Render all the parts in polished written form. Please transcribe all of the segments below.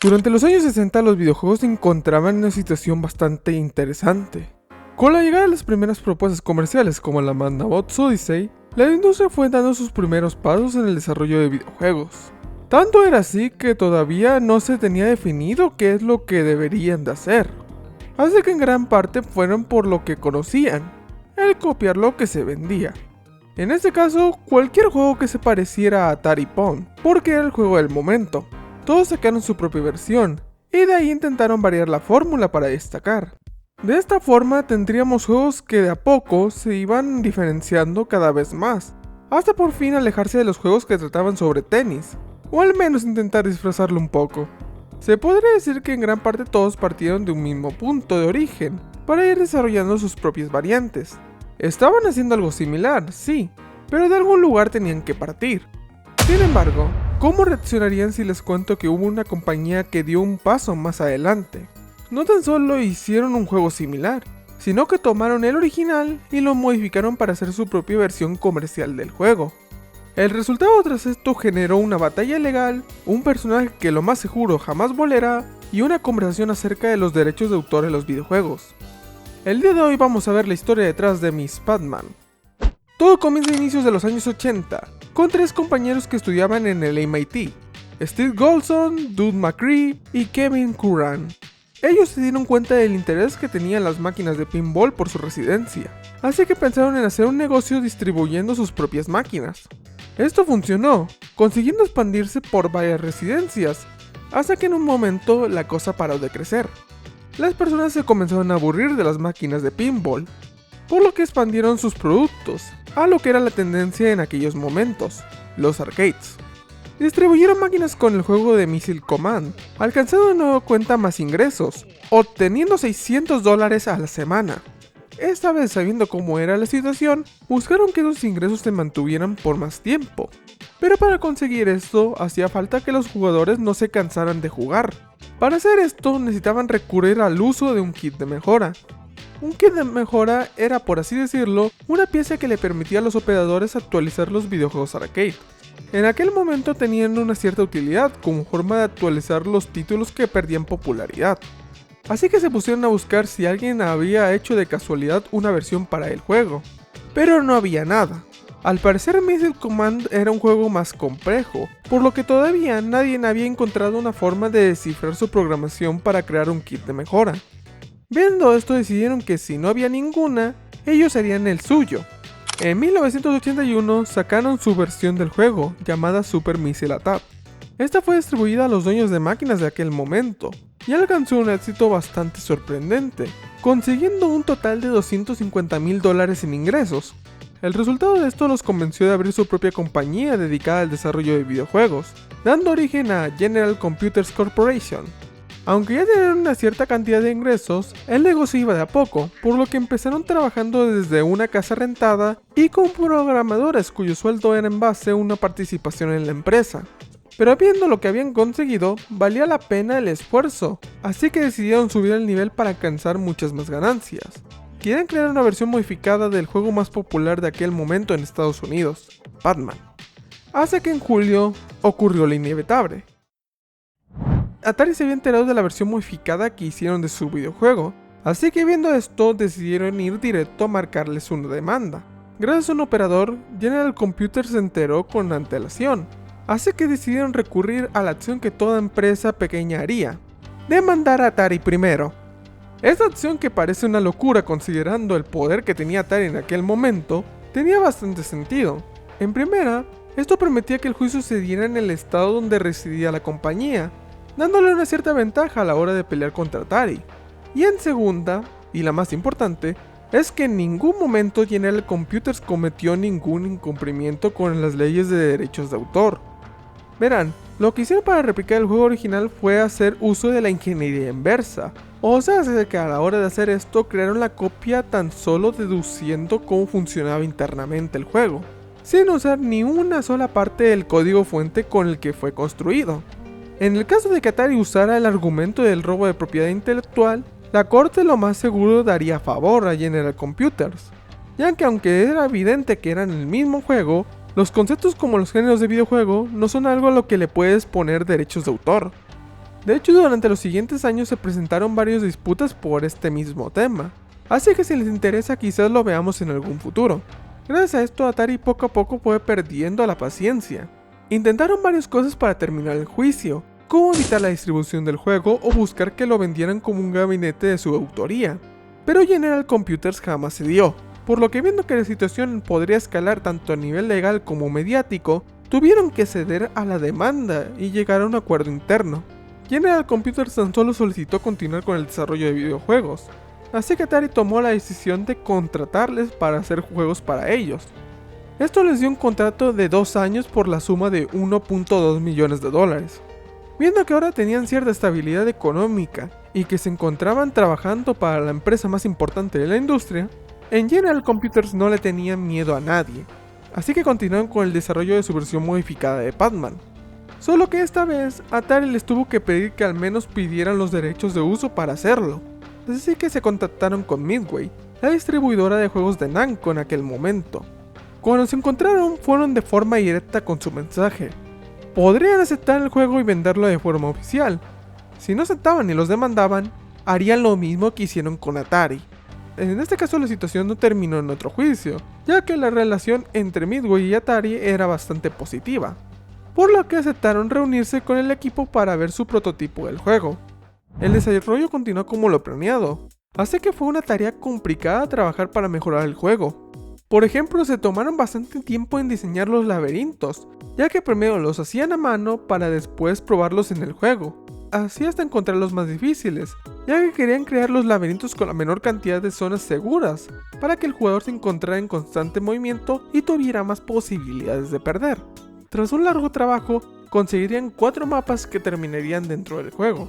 Durante los años 60 los videojuegos se encontraban en una situación bastante interesante. Con la llegada de las primeras propuestas comerciales como la Magnavox Odyssey, la industria fue dando sus primeros pasos en el desarrollo de videojuegos. Tanto era así que todavía no se tenía definido qué es lo que deberían de hacer. Así que en gran parte fueron por lo que conocían, el copiar lo que se vendía. En este caso, cualquier juego que se pareciera a Atari Pong, porque era el juego del momento. Todos sacaron su propia versión, y de ahí intentaron variar la fórmula para destacar. De esta forma tendríamos juegos que de a poco se iban diferenciando cada vez más, hasta por fin alejarse de los juegos que trataban sobre tenis, o al menos intentar disfrazarlo un poco. Se podría decir que en gran parte todos partieron de un mismo punto de origen, para ir desarrollando sus propias variantes. Estaban haciendo algo similar, sí, pero de algún lugar tenían que partir. Sin embargo, ¿cómo reaccionarían si les cuento que hubo una compañía que dio un paso más adelante? No tan solo hicieron un juego similar, sino que tomaron el original y lo modificaron para hacer su propia versión comercial del juego. El resultado tras esto generó una batalla legal, un personaje que lo más seguro jamás volverá y una conversación acerca de los derechos de autor en los videojuegos. El día de hoy vamos a ver la historia detrás de Miss Pac-Man. Todo comienza a inicios de los años 80, con tres compañeros que estudiaban en el MIT, Steve Golson, Doug McCree y Kevin Curran. Ellos se dieron cuenta del interés que tenían las máquinas de pinball por su residencia, así que pensaron en hacer un negocio distribuyendo sus propias máquinas. Esto funcionó, consiguiendo expandirse por varias residencias, hasta que en un momento la cosa paró de crecer. Las personas se comenzaron a aburrir de las máquinas de pinball, por lo que expandieron sus productos a lo que era la tendencia en aquellos momentos, los arcades. Distribuyeron máquinas con el juego de Missile Command, alcanzando de nuevo cuenta más ingresos, obteniendo $600 a la semana. Esta vez, sabiendo cómo era la situación, buscaron que esos ingresos se mantuvieran por más tiempo. Pero para conseguir esto, hacía falta que los jugadores no se cansaran de jugar. Para hacer esto, necesitaban recurrir al uso de un kit de mejora. Un kit de mejora era, por así decirlo, una pieza que le permitía a los operadores actualizar los videojuegos arcade. En aquel momento tenían una cierta utilidad como forma de actualizar los títulos que perdían popularidad. Así que se pusieron a buscar si alguien había hecho de casualidad una versión para el juego. Pero no había nada. Al parecer Missile Command era un juego más complejo, por lo que todavía nadie había encontrado una forma de descifrar su programación para crear un kit de mejora. Viendo esto decidieron que si no había ninguna, ellos harían el suyo. En 1981 sacaron su versión del juego, llamada Super Missile Attack. Esta fue distribuida a los dueños de máquinas de aquel momento, y alcanzó un éxito bastante sorprendente, consiguiendo un total de $250,000 en ingresos. El resultado de esto los convenció de abrir su propia compañía dedicada al desarrollo de videojuegos, dando origen a General Computers Corporation. Aunque ya tenían una cierta cantidad de ingresos, el negocio iba de a poco, por lo que empezaron trabajando desde una casa rentada y con programadores cuyo sueldo era en base a una participación en la empresa. Pero viendo lo que habían conseguido, valía la pena el esfuerzo, así que decidieron subir el nivel para alcanzar muchas más ganancias. Querían crear una versión modificada del juego más popular de aquel momento en Estados Unidos, Pac-Man. Hasta que en julio ocurrió lo inevitable. Atari se había enterado de la versión modificada que hicieron de su videojuego, así que viendo esto decidieron ir directo a marcarles una demanda. Gracias a un operador, General Computers se enteró con antelación, así que decidieron recurrir a la acción que toda empresa pequeña haría: demandar a Atari primero. Esta acción, que parece una locura considerando el poder que tenía Atari en aquel momento, tenía bastante sentido. En primera, esto permitía que el juicio se diera en el estado donde residía la compañía, dándole una cierta ventaja a la hora de pelear contra Atari. Y en segunda, y la más importante, es que en ningún momento General Computers cometió ningún incumplimiento con las leyes de derechos de autor. Verán, lo que hicieron para replicar el juego original fue hacer uso de la ingeniería inversa, o sea, que a la hora de hacer esto crearon la copia tan solo deduciendo cómo funcionaba internamente el juego, sin usar ni una sola parte del código fuente con el que fue construido. En el caso de que Atari usara el argumento del robo de propiedad intelectual, la corte lo más seguro daría favor a General Computers, ya que aunque era evidente que eran el mismo juego, los conceptos como los géneros de videojuego no son algo a lo que le puedes poner derechos de autor. De hecho, durante los siguientes años se presentaron varias disputas por este mismo tema, así que si les interesa quizás lo veamos en algún futuro. Gracias a esto, Atari poco a poco fue perdiendo la paciencia. Intentaron varias cosas para terminar el juicio, como evitar la distribución del juego o buscar que lo vendieran como un gabinete de su autoría, pero General Computers jamás se dio, por lo que viendo que la situación podría escalar tanto a nivel legal como mediático, tuvieron que ceder a la demanda y llegar a un acuerdo interno. General Computers tan solo solicitó continuar con el desarrollo de videojuegos, así que Atari tomó la decisión de contratarles para hacer juegos para ellos. Esto les dio un contrato de 2 años por la suma de 1.2 millones de dólares. Viendo que ahora tenían cierta estabilidad económica y que se encontraban trabajando para la empresa más importante de la industria, en General Computers no le tenían miedo a nadie, así que continuaron con el desarrollo de su versión modificada de Pac-Man. Solo que esta vez Atari les tuvo que pedir que al menos pidieran los derechos de uso para hacerlo, así que se contactaron con Midway, la distribuidora de juegos de Namco en aquel momento. Cuando se encontraron fueron de forma directa con su mensaje. Podrían aceptar el juego y venderlo de forma oficial. Si no aceptaban y los demandaban, harían lo mismo que hicieron con Atari. En este caso la situación no terminó en otro juicio, ya que la relación entre Midway y Atari era bastante positiva, por lo que aceptaron reunirse con el equipo para ver su prototipo del juego. El desarrollo continuó como lo planeado, así que fue una tarea complicada trabajar para mejorar el juego. Por ejemplo, se tomaron bastante tiempo en diseñar los laberintos, ya que primero los hacían a mano para después probarlos en el juego, así hasta encontrar los más difíciles, ya que querían crear los laberintos con la menor cantidad de zonas seguras, para que el jugador se encontrara en constante movimiento y tuviera más posibilidades de perder. Tras un largo trabajo, conseguirían 4 mapas que terminarían dentro del juego.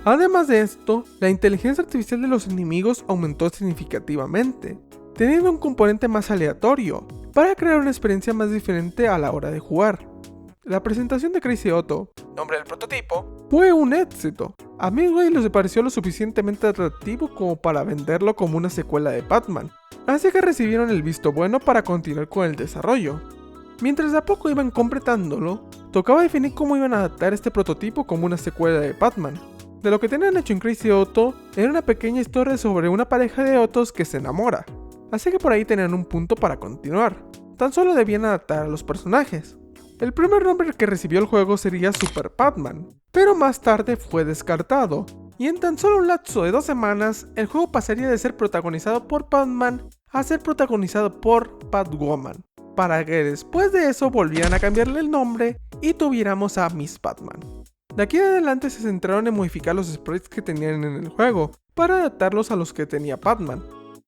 Además de esto, la inteligencia artificial de los enemigos aumentó significativamente, teniendo un componente más aleatorio, para crear una experiencia más diferente a la hora de jugar. La presentación de Crazy Otto, nombre del prototipo, fue un éxito. A Midway les pareció lo suficientemente atractivo como para venderlo como una secuela de Pac-Man, así que recibieron el visto bueno para continuar con el desarrollo. Mientras de a poco iban completándolo, tocaba definir cómo iban a adaptar este prototipo como una secuela de Pac-Man. De lo que tenían hecho en Crazy Otto, era una pequeña historia sobre una pareja de Ottos que se enamora, así que por ahí tenían un punto para continuar. Tan solo debían adaptar a los personajes. El primer nombre que recibió el juego sería Super Pac-Man, pero más tarde fue descartado, y en tan solo un lapso de 2 semanas, el juego pasaría de ser protagonizado por Pac-Man a ser protagonizado por Pac-Woman, para que después de eso volvieran a cambiarle el nombre y tuviéramos a Miss Pac-Man. De aquí en adelante se centraron en modificar los sprites que tenían en el juego, para adaptarlos a los que tenía Pac-Man.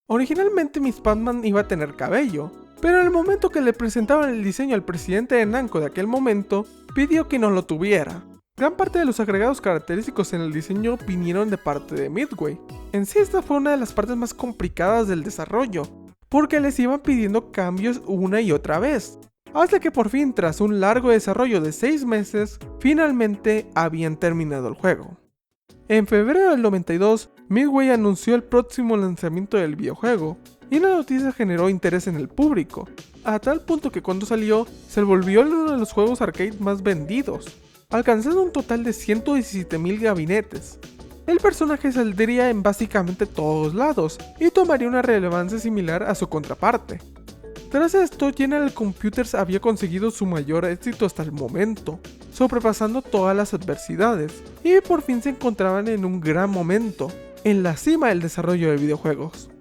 Originalmente Miss Pac-Man iba a tener cabello, pero en el momento que le presentaban el diseño al presidente de Namco de aquel momento, pidió que no lo tuviera. Gran parte de los agregados característicos en el diseño vinieron de parte de Midway. En sí esta fue una de las partes más complicadas del desarrollo, porque les iban pidiendo cambios una y otra vez, hasta que por fin tras un largo desarrollo de 6 meses, finalmente habían terminado el juego. En febrero del 92, Midway anunció el próximo lanzamiento del videojuego, y la noticia generó interés en el público, a tal punto que cuando salió, se volvió uno de los juegos arcade más vendidos, alcanzando un total de 117,000 gabinetes. El personaje saldría en básicamente todos lados, y tomaría una relevancia similar a su contraparte. Tras esto, General Computers había conseguido su mayor éxito hasta el momento, sobrepasando todas las adversidades, y por fin se encontraban en un gran momento, en la cima del desarrollo de videojuegos.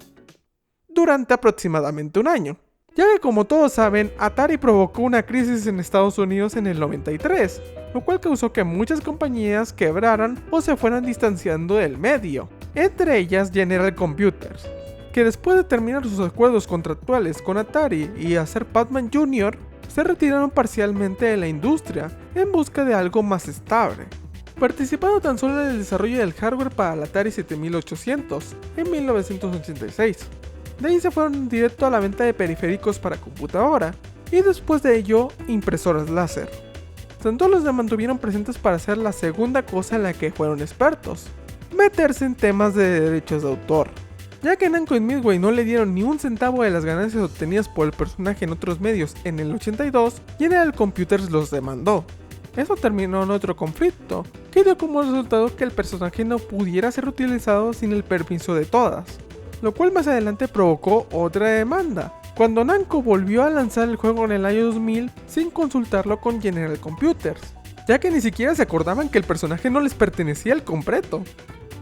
Durante aproximadamente un año, ya que como todos saben, Atari provocó una crisis en Estados Unidos en el 93, lo cual causó que muchas compañías quebraran o se fueran distanciando del medio, entre ellas General Computers, que después de terminar sus acuerdos contractuales con Atari y hacer Pac-Man Jr., se retiraron parcialmente de la industria en busca de algo más estable, participando tan solo en el desarrollo del hardware para el Atari 7800 en 1986. De ahí se fueron directo a la venta de periféricos para computadora y después de ello impresoras láser. Tanto los mantuvieron presentes para hacer la segunda cosa en la que fueron expertos, meterse en temas de derechos de autor. Ya que Namco y Midway no le dieron ni un centavo de las ganancias obtenidas por el personaje en otros medios en el 82, General Computers los demandó. Eso terminó en otro conflicto, que dio como resultado que el personaje no pudiera ser utilizado sin el permiso de todas, lo cual más adelante provocó otra demanda, cuando Namco volvió a lanzar el juego en el año 2000 sin consultarlo con General Computers, ya que ni siquiera se acordaban que el personaje no les pertenecía al completo.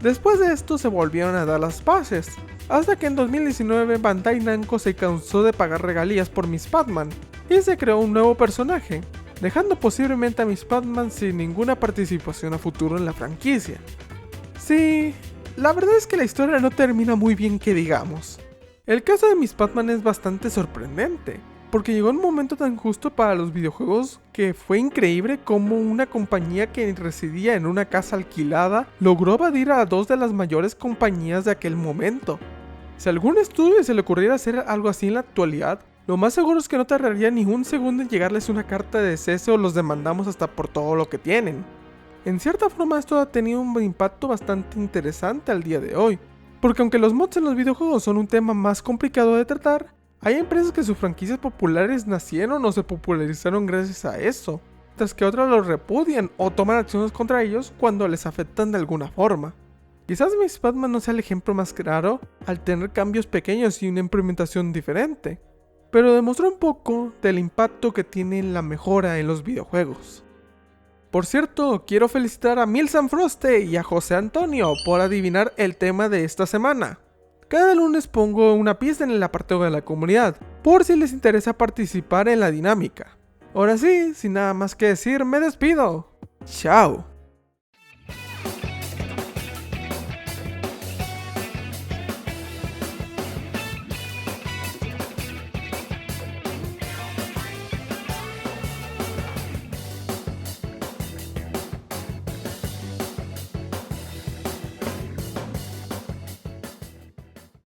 Después de esto se volvieron a dar las paces, hasta que en 2019 Bandai Namco se cansó de pagar regalías por Miss Pac-Man y se creó un nuevo personaje, dejando posiblemente a Miss Pac-Man sin ninguna participación a futuro en la franquicia. Sí, la verdad es que la historia no termina muy bien que digamos. El caso de Miss Pac-Man es bastante sorprendente, porque llegó un momento tan justo para los videojuegos que fue increíble cómo una compañía que residía en una casa alquilada logró evadir a dos de las mayores compañías de aquel momento. Si a algún estudio se le ocurriera hacer algo así en la actualidad, lo más seguro es que no tardaría ni un segundo en llegarles una carta de cese o los demandamos hasta por todo lo que tienen. En cierta forma esto ha tenido un impacto bastante interesante al día de hoy, porque aunque los mods en los videojuegos son un tema más complicado de tratar, hay empresas que sus franquicias populares nacieron o se popularizaron gracias a eso, mientras que otras los repudian o toman acciones contra ellos cuando les afectan de alguna forma. Quizás Miss Pac-Man no sea el ejemplo más claro al tener cambios pequeños y una implementación diferente, pero demostró un poco del impacto que tiene la mejora en los videojuegos. Por cierto, quiero felicitar a Milsan Froste y a José Antonio por adivinar el tema de esta semana. Cada lunes pongo una pista en el apartado de la comunidad, por si les interesa participar en la dinámica. Ahora sí, sin nada más que decir, me despido. Chao.